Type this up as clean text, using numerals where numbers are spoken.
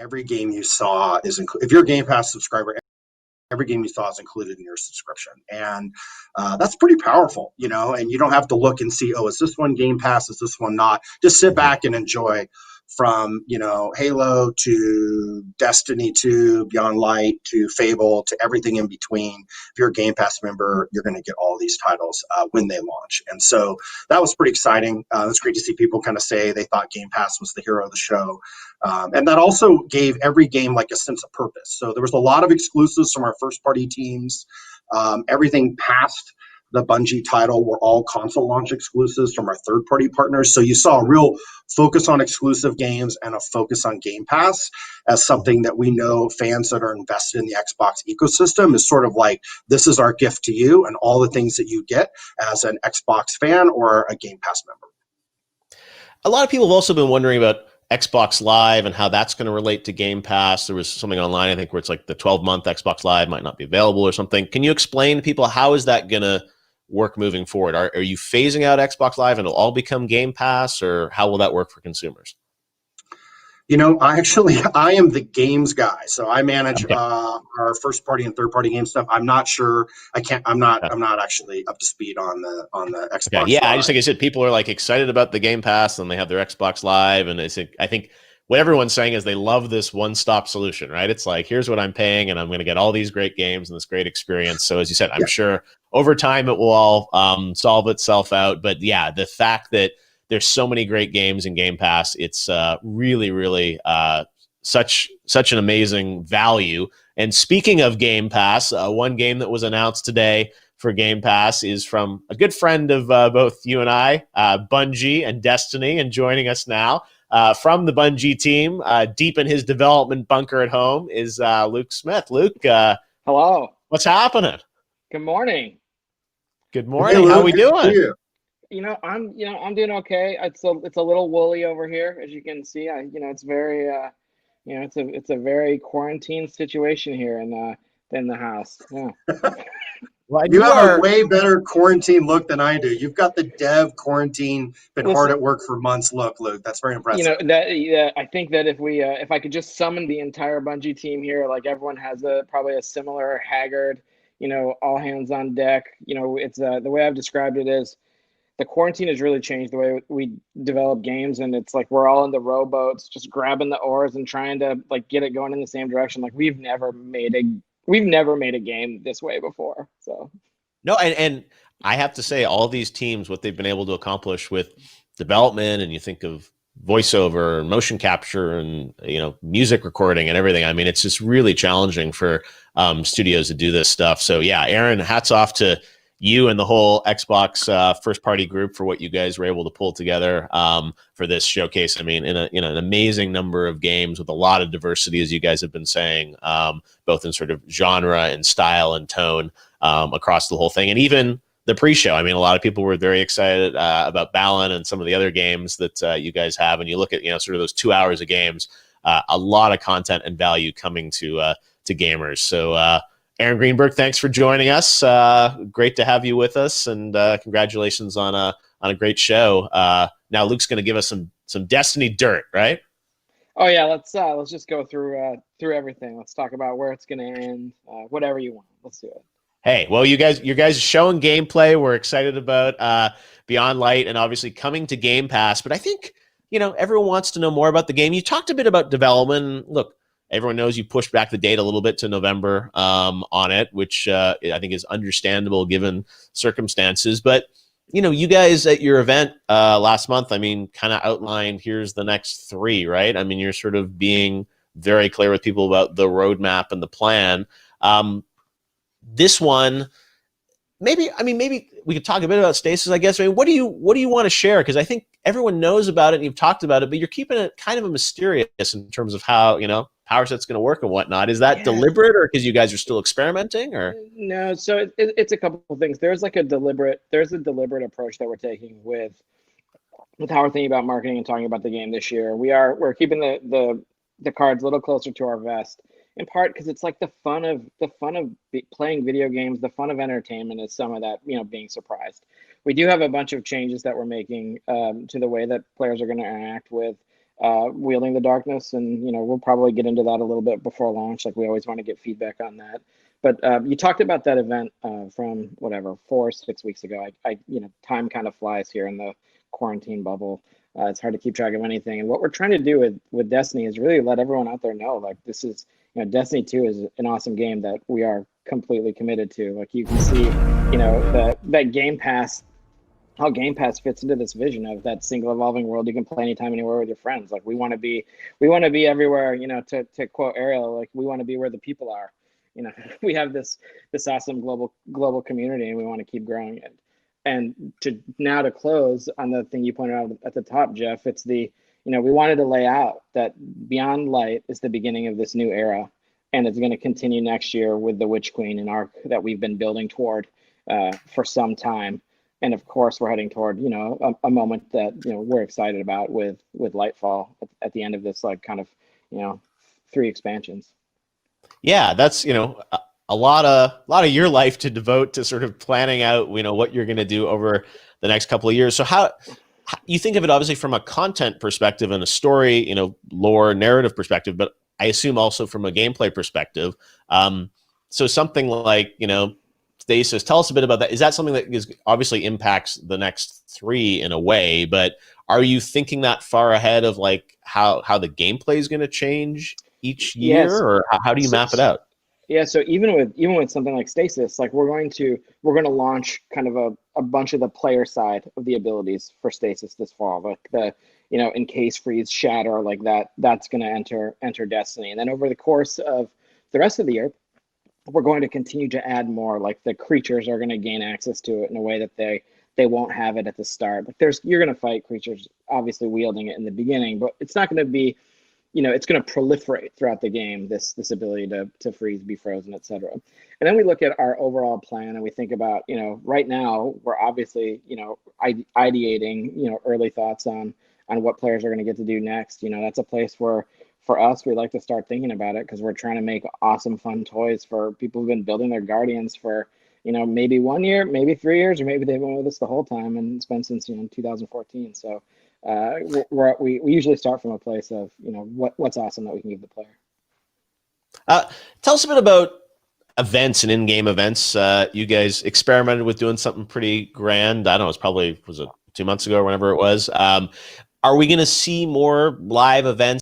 every game you saw is if you're a Game Pass subscriber, every game you saw is included in your subscription. And that's pretty powerful, and you don't have to look and see, oh, is this one Game Pass? Is this one not? Just sit back and enjoy from, Halo to Destiny to Beyond Light to Fable to everything in between. If you're a Game Pass member, you're going to get all these titles when they launch. And so that was pretty exciting. It's great to see people kind of say they thought Game Pass was the hero of the show. And that also gave every game like a sense of purpose. So there was a lot of exclusives from our first party teams. Everything past the Bungie title were all console launch exclusives from our third party partners. So you saw a real focus on exclusive games and a focus on Game Pass as something that we know fans that are invested in the Xbox ecosystem is sort of like, this is our gift to you and all the things that you get as an Xbox fan or a Game Pass member. A lot of people have also been wondering about Xbox Live and how that's going to relate to Game Pass. There was something online, I think, where it's like the 12-month Xbox Live might not be available or something. Can you explain to people how is that going to work moving forward? Are you phasing out Xbox Live and it'll all become Game Pass, or how will that work for consumers? I am the games guy, so I manage our first party and third party game stuff. I'm not sure. I'm not actually up to speed on the Xbox. Okay. Yeah, Live. I just think I said people are like excited about the Game Pass and they have their Xbox Live, and I think what everyone's saying is they love this one-stop solution, right? It's like, here's what I'm paying, and I'm going to get all these great games and this great experience. So as you said, I'm sure over time it will all solve itself out. But yeah, the fact that there's so many great games in Game Pass, it's really, really such an amazing value. And speaking of Game Pass, one game that was announced today for Game Pass is from a good friend of both you and I, Bungie and Destiny, and joining us now from the Bungie team, deep in his development bunker at home, is Luke Smith. Luke, hello. What's happening? Good morning. Good morning. Hey, Luke, how are we doing? I'm doing okay. It's a little woolly over here, as you can see. It's very it's a very quarantine situation here in the house. Yeah. Well, you have a way better quarantine look than I do. You've got the dev quarantine, been hard at work for months look, Luke. That's very impressive. I think that if I could just summon the entire Bungie team here, like everyone has probably a similar haggard, all hands on deck. It's the way I've described it is the quarantine has really changed the way we develop games, and it's like we're all in the rowboats, just grabbing the oars and trying to like get it going in the same direction. Like we've never made a game this way before. So no, and I have to say, all these teams, what they've been able to accomplish with development, and you think of voiceover and motion capture and music recording and everything. I mean, it's just really challenging for studios to do this stuff. So yeah, Aaron, hats off to you and the whole Xbox first party group for what you guys were able to pull together for this showcase. I mean, in an amazing number of games with a lot of diversity, as you guys have been saying, both in sort of genre and style and tone across the whole thing. And even the pre-show, I mean, a lot of people were very excited about Balan and some of the other games that you guys have. And you look at, sort of those 2 hours of games, a lot of content and value coming to gamers. So, Aaron Greenberg, thanks for joining us. Great to have you with us, and congratulations on a great show. Now Luke's going to give us some Destiny dirt, right? Oh yeah, let's just go through everything. Let's talk about where it's going to end. Whatever you want, let's do it. Hey, well, you guys showing gameplay. We're excited about Beyond Light, and obviously coming to Game Pass. But I think everyone wants to know more about the game. You talked a bit about development. Look, everyone knows you pushed back the date a little bit to November on it, which I think is understandable given circumstances. But, you guys at your event last month, I mean, kind of outlined, here's the next 3, right? I mean, you're sort of being very clear with people about the roadmap and the plan. This one, maybe we could talk a bit about Stasis, I guess. I mean, what do you want to share? Because I think everyone knows about it and you've talked about it, but you're keeping it kind of a mysterious in terms of how, power set's going to work and whatnot. Is that deliberate, or because you guys are still experimenting, or? No, so it's a couple of things. There's a deliberate approach that we're taking with how we're thinking about marketing and talking about the game this year. We're keeping the cards a little closer to our vest, in part because it's like the fun of playing video games, the fun of entertainment is some of that, being surprised. We do have a bunch of changes that we're making to the way that players are going to interact with wielding the darkness, and we'll probably get into that a little bit before launch. Like we always want to get feedback on that. But you talked about that event from whatever 4 or 6 weeks ago. Time kind of flies here in the quarantine bubble. It's hard to keep track of anything. And what we're trying to do with Destiny is really let everyone out there know, like, this is, Destiny 2 is an awesome game that we are completely committed to. Like, you can see, that Game Pass, how Game Pass fits into this vision of that single evolving world you can play anytime, anywhere with your friends. Like, we want to be everywhere. To quote Ariel, like, we want to be where the people are. We have this awesome global community, and we want to keep growing it. And to close on the thing you pointed out at the top, Geoff, it's we wanted to lay out that Beyond Light is the beginning of this new era, and it's going to continue next year with the Witch Queen and arc that we've been building toward for some time. And of course, we're heading toward a moment that we're excited about with Lightfall at the end of this, like, kind of 3 expansions. Yeah, that's a lot of your life to devote to sort of planning out what you're going to do over the next couple of years. So how you think of it, obviously from a content perspective and a story, lore, narrative perspective, but I assume also from a gameplay perspective. So something like Stasis, tell us a bit about that. Is that something that obviously impacts the next 3 in a way, but are you thinking that far ahead of like how the gameplay is going to change each year? Yes. Or how do you map it out? Yeah, so even with something like Stasis, like we're going to launch kind of a bunch of the player side of the abilities for Stasis this fall, like the encase, freeze, shatter, like that's going to enter Destiny. And then over the course of the rest of the year, we're going to continue to add more. Like the creatures are going to gain access to it in a way that they won't have it at the start. Like you're going to fight creatures, obviously wielding it in the beginning, but it's not going to be, it's going to proliferate throughout the game, this ability to freeze, be frozen, etc. And then we look at our overall plan and we think about, right now we're obviously, ideating, early thoughts on what players are going to get to do next. That's a place where for us, we like to start thinking about it because we're trying to make awesome, fun toys for people who've been building their Guardians for, maybe 1 year, maybe 3 years, or maybe they've been with us the whole time, and it's been since 2014. So we usually start from a place of what's awesome that we can give the player. Tell us a bit about events and in-game events. You guys experimented with doing something pretty grand. I don't know, was it 2 months ago or whenever it was. Are we going to see more live events